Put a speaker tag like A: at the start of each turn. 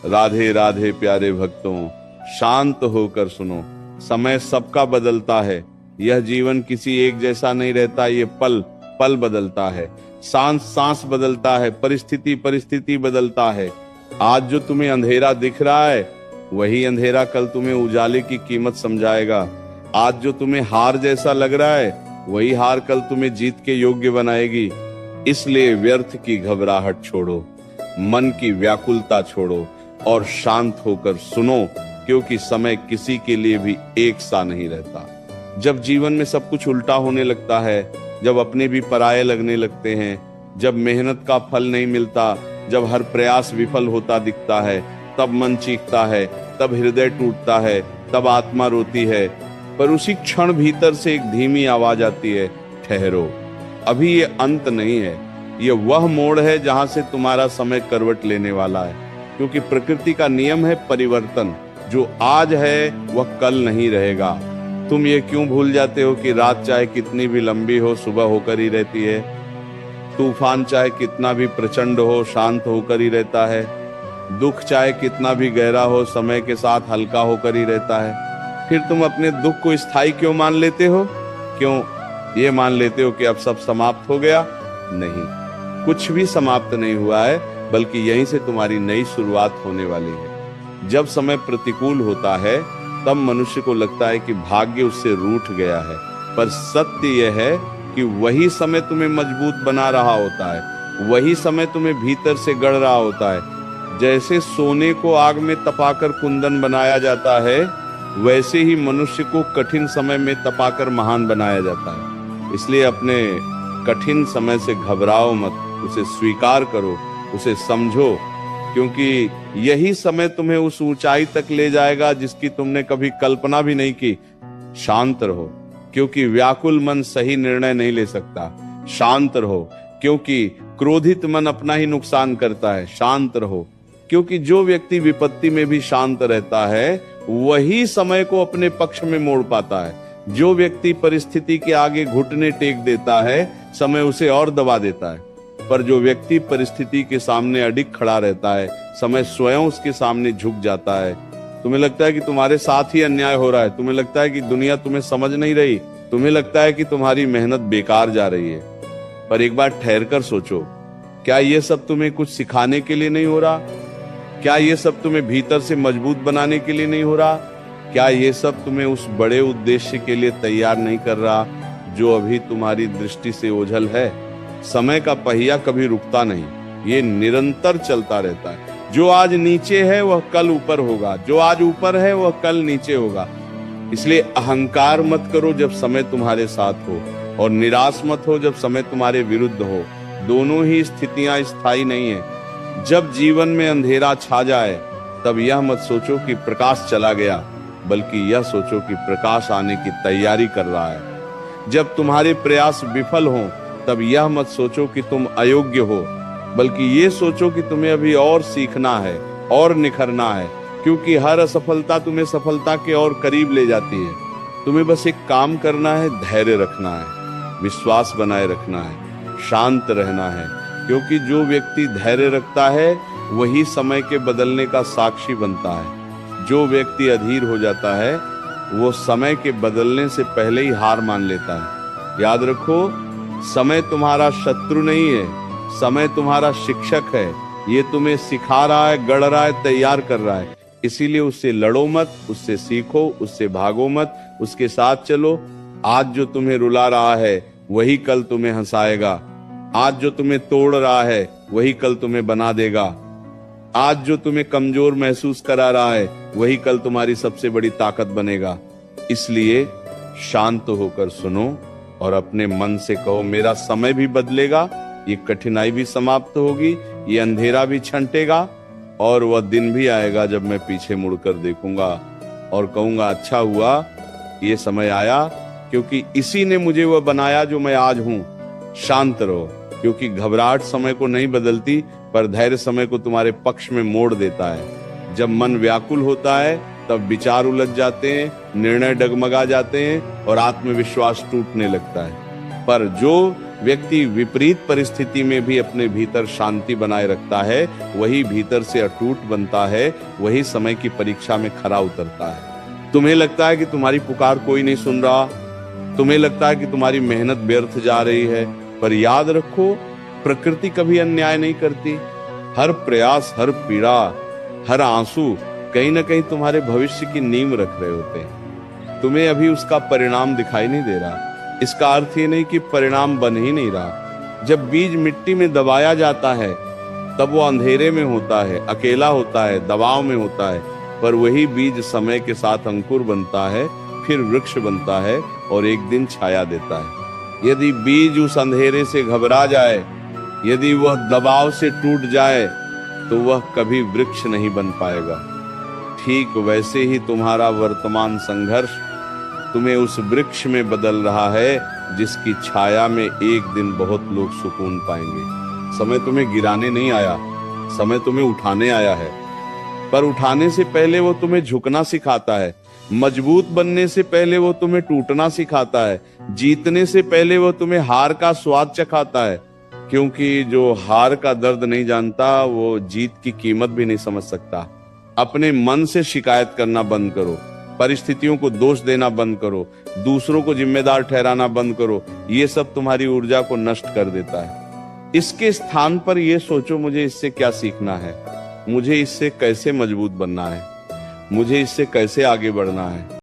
A: राधे राधे प्यारे भक्तों, शांत होकर सुनो। समय सबका बदलता है, यह जीवन किसी एक जैसा नहीं रहता, ये पल पल बदलता है, सांस सांस बदलता है, परिस्थिति परिस्थिति बदलता है। आज जो तुम्हें अंधेरा दिख रहा है, वही अंधेरा कल तुम्हें उजाले की कीमत समझाएगा। आज जो तुम्हें हार जैसा लग रहा है, वही हार कल तुम्हें जीत के योग्य बनाएगी। इसलिए व्यर्थ की घबराहट छोड़ो, मन की व्याकुलता छोड़ो और शांत होकर सुनो, क्योंकि समय किसी के लिए भी एक सा नहीं रहता। जब जीवन में सब कुछ उल्टा होने लगता है, जब अपने भी पराये लगने लगते हैं, जब मेहनत का फल नहीं मिलता, जब हर प्रयास विफल होता दिखता है, तब मन चीखता है, तब हृदय टूटता है, तब आत्मा रोती है। पर उसी क्षण भीतर से एक धीमी आवाज आती है, ठहरो, अभी ये अंत नहीं है, ये वह मोड़ है जहां से तुम्हारा समय करवट लेने वाला है। क्योंकि प्रकृति का नियम है परिवर्तन, जो आज है वह कल नहीं रहेगा। तुम ये क्यों भूल जाते हो कि रात चाहे कितनी भी लंबी हो, सुबह होकर ही रहती है। तूफान चाहे कितना भी प्रचंड हो, शांत होकर ही रहता है। दुख चाहे कितना भी गहरा हो, समय के साथ हल्का होकर ही रहता है। फिर तुम अपने दुख को स्थायी क्यों मान लेते हो? क्यों ये मान लेते हो कि अब सब समाप्त हो गया? नहीं, कुछ भी समाप्त नहीं हुआ है, बल्कि यहीं से तुम्हारी नई शुरुआत होने वाली है। जब समय प्रतिकूल होता है, तब मनुष्य को लगता है कि भाग्य उससे रूठ गया है, पर सत्य यह है कि वही समय तुम्हें मजबूत बना रहा होता है, वही समय तुम्हें भीतर से गढ़ रहा होता है। जैसे सोने को आग में तपाकर कुंदन बनाया जाता है, वैसे ही मनुष्य को कठिन समय में तपाकर महान बनाया जाता है। इसलिए अपने कठिन समय से घबराओ मत, उसे स्वीकार करो, उसे समझो, क्योंकि यही समय तुम्हें उस ऊंचाई तक ले जाएगा जिसकी तुमने कभी कल्पना भी नहीं की। शांत रहो, क्योंकि व्याकुल मन सही निर्णय नहीं ले सकता। शांत रहो, क्योंकि क्रोधित मन अपना ही नुकसान करता है। शांत रहो, क्योंकि जो व्यक्ति विपत्ति में भी शांत रहता है, वही समय को अपने पक्ष में मोड़ पाता है। जो व्यक्ति परिस्थिति के आगे घुटने टेक देता है, समय उसे और दबा देता है। पर जो व्यक्ति परिस्थिति के सामने अडिग खड़ा रहता है, समय स्वयं उसके सामने झुक जाता है। तुम्हें लगता है कि तुम्हारे साथ ही अन्याय हो रहा है, तुम्हें लगता है कि दुनिया तुम्हें समझ नहीं रही, तुम्हें लगता है कि तुम्हारी मेहनत बेकार जा रही है। पर एक बार ठहर कर सोचो, क्या ये सब तुम्हें कुछ सिखाने के लिए नहीं हो रहा? क्या ये सब तुम्हें भीतर से मजबूत बनाने के लिए नहीं हो रहा? क्या ये सब तुम्हें उस बड़े उद्देश्य के लिए तैयार नहीं कर रहा जो अभी तुम्हारी दृष्टि से ओझल है? समय का पहिया कभी रुकता नहीं, ये निरंतर चलता रहता है। जो आज नीचे है वह कल ऊपर होगा, जो आज ऊपर है वह कल नीचे होगा। इसलिए अहंकार मत करो जब समय तुम्हारे साथ हो, और निराश मत हो जब समय तुम्हारे विरुद्ध हो। दोनों ही स्थितियां स्थायी नहीं है। जब जीवन में अंधेरा छा जाए, तब यह मत सोचो कि प्रकाश चला गया, बल्कि यह सोचो कि प्रकाश आने की तैयारी कर रहा है। जब तुम्हारे प्रयास विफल हों, तब यह मत सोचो कि तुम अयोग्य हो, बल्कि ये सोचो कि तुम्हें अभी और सीखना है और निखरना है, क्योंकि हर असफलता तुम्हें सफलता के और करीब ले जाती है। तुम्हें बस एक काम करना है, धैर्य रखना है, विश्वास बनाए रखना है, शांत रहना है, क्योंकि जो व्यक्ति धैर्य रखता है वही समय के बदलने का साक्षी बनता है। जो व्यक्ति अधीर हो जाता है, वो समय के बदलने से पहले ही हार मान लेता है। याद रखो, समय तुम्हारा शत्रु नहीं है, समय तुम्हारा शिक्षक है। ये तुम्हें सिखा रहा है, गढ़ रहा है, तैयार कर रहा है। इसीलिए उससे लड़ो मत, उससे सीखो, उससे भागो मत, उसके साथ चलो। आज जो तुम्हें रुला रहा है, वही कल तुम्हें हंसाएगा। आज जो तुम्हें तोड़ रहा है, वही कल तुम्हें बना देगा। आज जो तुम्हें कमजोर महसूस करा रहा है, वही कल तुम्हारी सबसे बड़ी ताकत बनेगा। इसलिए शांत होकर सुनो और अपने मन से कहो, मेरा समय भी बदलेगा, ये कठिनाई भी समाप्त होगी, ये अंधेरा भी छंटेगा, और वह दिन भी आएगा जब मैं पीछे मुड़कर देखूंगा और कहूंगा, अच्छा हुआ ये समय आया, क्योंकि इसी ने मुझे वह बनाया जो मैं आज हूं। शांत रहो, क्योंकि घबराहट समय को नहीं बदलती, पर धैर्य समय को तुम्हारे पक्ष में मोड़ देता है। जब मन व्याकुल होता है, तब विचार उलझ जाते हैं, निर्णय डगमगा जाते हैं और आत्मविश्वास टूटने लगता है। पर जो व्यक्ति विपरीत परिस्थिति में भी अपने भीतर शांति बनाए रखता है, वही भीतर से अटूट बनता है, वही समय की परीक्षा में खरा उतरता है। तुम्हें लगता है कि तुम्हारी पुकार कोई नहीं सुन रहा, तुम्हें लगता है कि तुम्हारी मेहनत व्यर्थ जा रही है, पर याद रखो, प्रकृति कभी अन्याय नहीं करती। हर प्रयास, हर पीड़ा, हर आंसू कहीं ना कहीं तुम्हारे भविष्य की नींव रख रहे होते हैं। तुम्हें अभी उसका परिणाम दिखाई नहीं दे रहा, इसका अर्थ ये नहीं कि परिणाम बन ही नहीं रहा। जब बीज मिट्टी में दबाया जाता है तब वो अंधेरे में होता है, अकेला होता है, दबाव में होता है, पर वही बीज समय के साथ अंकुर बनता है, फिर वृक्ष बनता है और एक दिन छाया देता है। यदि बीज उस अंधेरे से घबरा जाए, यदि वह दबाव से टूट जाए, तो वह कभी वृक्ष नहीं बन पाएगा। ठीक वैसे ही तुम्हारा वर्तमान संघर्ष तुम्हें उस वृक्ष में बदल रहा है जिसकी छाया में एक दिन बहुत लोग सुकून पाएंगे। समय तुम्हें गिराने नहीं आया, समय तुम्हें उठाने आया है, पर उठाने से पहले वो तुम्हें झुकना सिखाता है, मजबूत बनने से पहले वो तुम्हें टूटना सिखाता है, जीतने से पहले वो तुम्हें हार का स्वाद चखाता है। क्योंकि जो हार का दर्द नहीं जानता वो जीत की कीमत भी नहीं समझ सकता। अपने मन से शिकायत करना बंद करो, परिस्थितियों को दोष देना बंद करो, दूसरों को जिम्मेदार ठहराना बंद करो। ये सब तुम्हारी ऊर्जा को नष्ट कर देता है। इसके स्थान पर ये सोचो, मुझे इससे क्या सीखना है, मुझे इससे कैसे मजबूत बनना है, मुझे इससे कैसे आगे बढ़ना है।